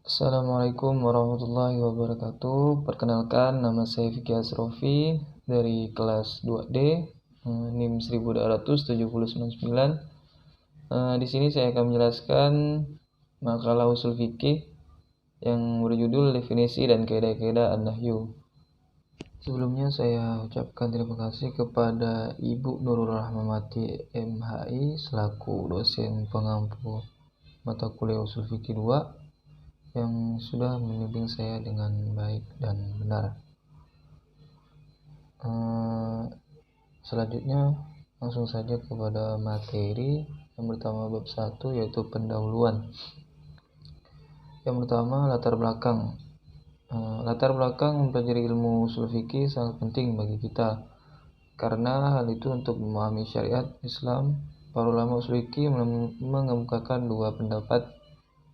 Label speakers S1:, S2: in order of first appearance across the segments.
S1: Assalamualaikum warahmatullahi wabarakatuh. Perkenalkan, nama saya Vicky Asrofi dari kelas 2D, NIM 1279. Di sini saya akan menjelaskan makalah usul fikih yang berjudul Definisi dan Kaidah-kaidah An-Nahyu. Sebelumnya saya ucapkan terima kasih kepada Ibu Nurul Rahmawati MHI selaku dosen pengampu mata kuliah usul fikih 2 yang sudah membimbing saya dengan baik dan benar. Selanjutnya langsung saja kepada materi. Yang pertama bab 1 yaitu pendahuluan. Yang pertama latar belakang. Latar belakang mempelajari ilmu usul fikih sangat penting bagi kita, karena hal itu untuk memahami syariat Islam. Para ulama usul fikih mengemukakan dua pendapat,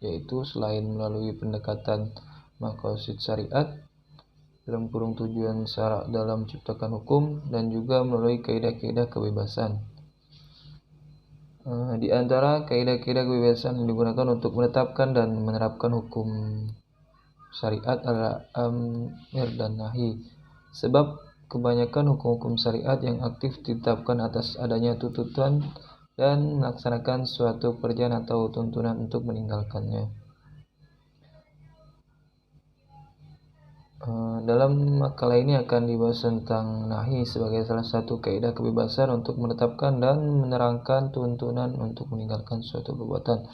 S1: yaitu selain melalui pendekatan maqasid syariat dalam kurung tujuan syarak dalam menciptakan hukum, dan juga melalui kaidah-kaidah kebebasan. Di antara kaidah-kaidah kebebasan yang digunakan untuk menetapkan dan menerapkan hukum syariat adalah amir dan nahi, sebab kebanyakan hukum-hukum syariat yang aktif ditetapkan atas adanya tuntutan dan melaksanakan suatu pekerjaan atau tuntunan untuk meninggalkannya. Dalam makalah ini akan dibahas tentang nahi sebagai salah satu kaidah kebebasan untuk menetapkan dan menerangkan tuntunan untuk meninggalkan suatu perbuatan.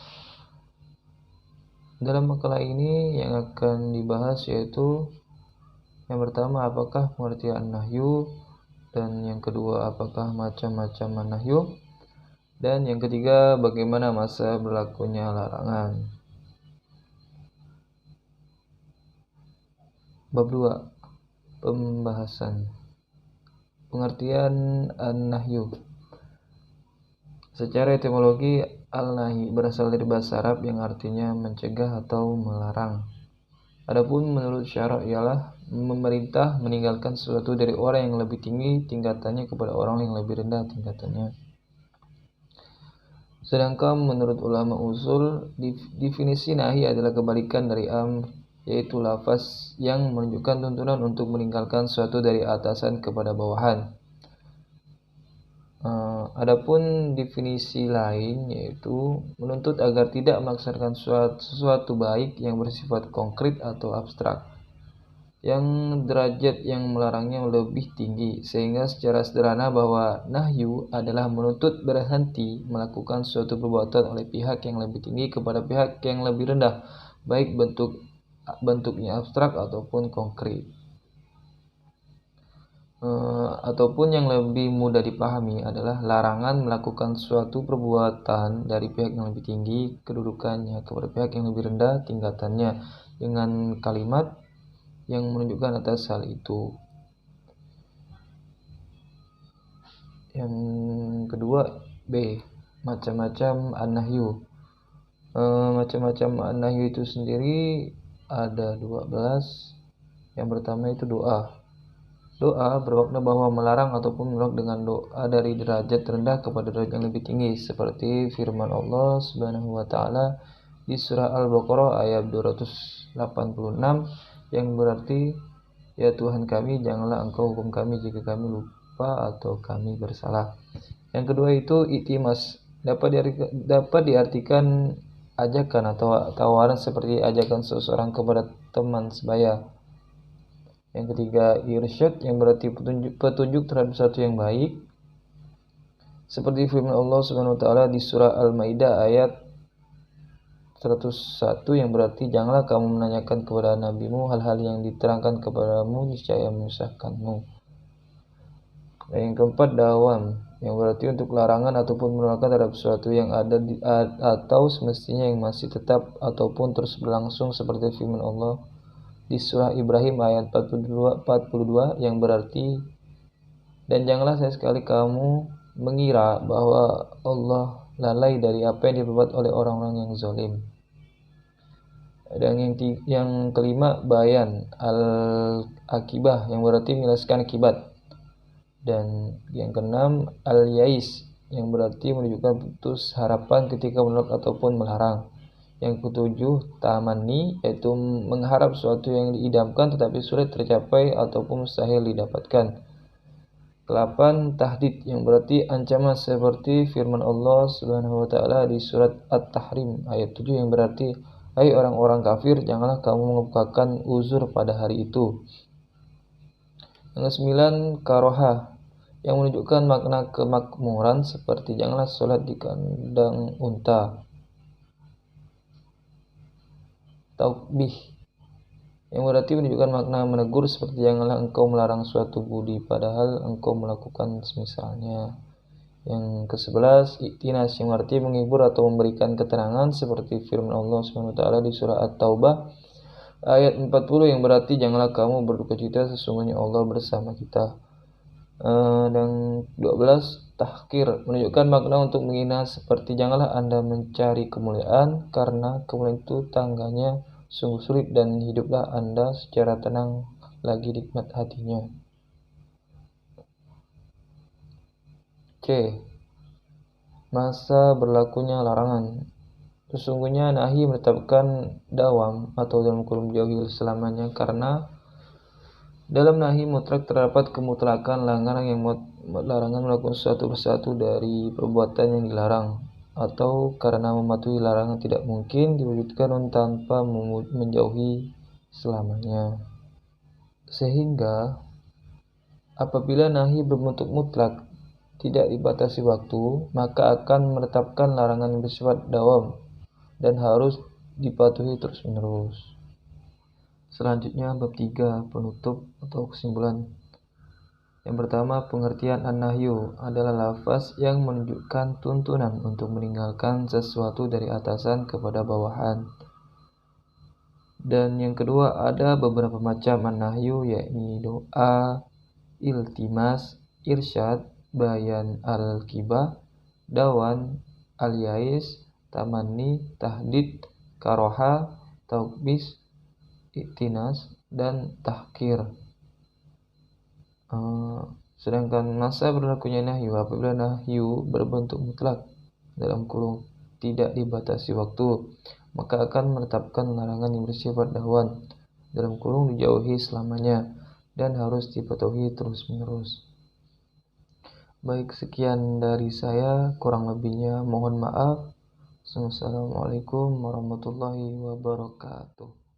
S1: Dalam makalah ini yang akan dibahas yaitu yang pertama, apakah pengertian nahyu, dan yang kedua, apakah macam-macam nahyu, dan yang ketiga, bagaimana masa berlakunya larangan. Bab 2. Pembahasan. Pengertian an-nahyu. Secara etimologi, al-nahi berasal dari bahasa Arab yang artinya mencegah atau melarang. Adapun menurut syarak ialah memerintah meninggalkan sesuatu dari orang yang lebih tinggi tingkatannya kepada orang yang lebih rendah tingkatannya. Sedangkan menurut ulama usul, definisi nahi adalah kebalikan dari amr, yaitu lafaz yang menunjukkan tuntunan untuk meninggalkan sesuatu dari atasan kepada bawahan. Adapun definisi lain yaitu menuntut agar tidak melaksanakan sesuatu baik yang bersifat konkret atau abstrak, yang derajat yang melarangnya lebih tinggi, sehingga secara sederhana bahwa nahyu adalah menuntut berhenti melakukan suatu perbuatan oleh pihak yang lebih tinggi kepada pihak yang lebih rendah, baik bentuknya abstrak ataupun konkret. Ataupun yang lebih mudah dipahami adalah larangan melakukan suatu perbuatan dari pihak yang lebih tinggi kedudukannya kepada pihak yang lebih rendah tingkatannya, dengan kalimat yang menunjukkan atas hal itu. Yang kedua, B. Macam-macam an-nahyu. Macam-macam an-nahyu itu sendiri ada 12. Yang pertama itu doa. Doa bermakna bahwa melarang ataupun menolak dengan doa dari derajat rendah kepada derajat yang lebih tinggi, seperti firman Allah Subhanahu wa taala di surah Al-Baqarah ayat 286 yang berarti, ya Tuhan kami, janganlah Engkau hukum kami jika kami lupa atau kami bersalah. Yang kedua itu i'timas, dapat diartikan ajakan atau tawaran seperti ajakan seseorang kepada teman sebaya. Yang ketiga irsyad, yang berarti petunjuk terhadap sesuatu yang baik, seperti firman Allah Subhanahu wa taala di surah Al-Maidah ayat 101 yang berarti, janganlah kamu menanyakan kepada nabimu hal-hal yang diterangkan kepadamu niscaya menyusahkanmu. Dan yang keempat dawam, yang berarti untuk larangan ataupun penolakan terhadap sesuatu yang ada atau semestinya yang masih tetap ataupun terus berlangsung, seperti firman Allah di surah Ibrahim ayat 42 yang berarti, dan janganlah sekali kamu mengira bahwa Allah lalai dari apa yang diperbuat oleh orang-orang yang zalim. Dan yang kelima bayan al-akibah, yang berarti menjelaskan akibat. Dan yang keenam al-yais, yang berarti menunjukkan putus harapan ketika menolak ataupun melarang. Yang ketujuh, tamanni, yaitu mengharap sesuatu yang diidamkan tetapi sulit tercapai ataupun mustahil didapatkan. 8. Tahdid, yang berarti ancaman seperti firman Allah Subhanahu wa taala di surat At-Tahrim ayat 7 yang berarti, hai orang-orang kafir, janganlah kamu mengemukakan uzur pada hari itu. Yang 9. Karohah, yang menunjukkan makna kemakmuran seperti janganlah sholat di kandang unta. Taubih, yang berarti menunjukkan makna menegur seperti janganlah engkau melarang suatu budi padahal engkau melakukan semisalnya. Yang ke-11, iktinas, yang berarti menghibur atau memberikan keterangan seperti firman Allah SWT di surah At-Taubah ayat 40 yang berarti janganlah kamu berduka cita, sesungguhnya Allah bersama kita. Dan 12, tahkir, menunjukkan makna untuk menghina seperti janganlah Anda mencari kemuliaan karena kemuliaan itu tangganya sungguh sulit dan hiduplah Anda secara tenang lagi nikmat hatinya. C. Masa berlakunya larangan. Sesungguhnya nahi menetapkan dawam atau dalam kurung jauhi selamanya, karena dalam nahi mutlak terdapat kemutlakan larangan melakukan sesuatu persatu dari perbuatan yang dilarang, atau karena mematuhi larangan tidak mungkin diwujudkan tanpa menjauhi selamanya. Sehingga apabila nahi berbentuk mutlak tidak dibatasi waktu, maka akan menetapkan larangan yang bersifat dawam dan harus dipatuhi terus-menerus. Selanjutnya bab 3, penutup atau kesimpulan. Yang pertama, pengertian an-nahyu adalah lafaz yang menunjukkan tuntunan untuk meninggalkan sesuatu dari atasan kepada bawahan. Dan yang kedua, ada beberapa macam an-nahyu, yakni doa, iltimas, irsyad, bayan al-kibah, dawan, al-yais, tamanni, tahdid, karoha, taubis, iktinas, dan tahkir. Sedangkan masa berlakunya nahyu apabila nahyu berbentuk mutlak dalam kurung tidak dibatasi waktu, maka akan menetapkan larangan yang bersifat dawan dalam kurung dijauhi selamanya dan harus dipatuhi terus-menerus. Baik, sekian dari saya, kurang lebihnya mohon maaf. Assalamualaikum warahmatullahi wabarakatuh.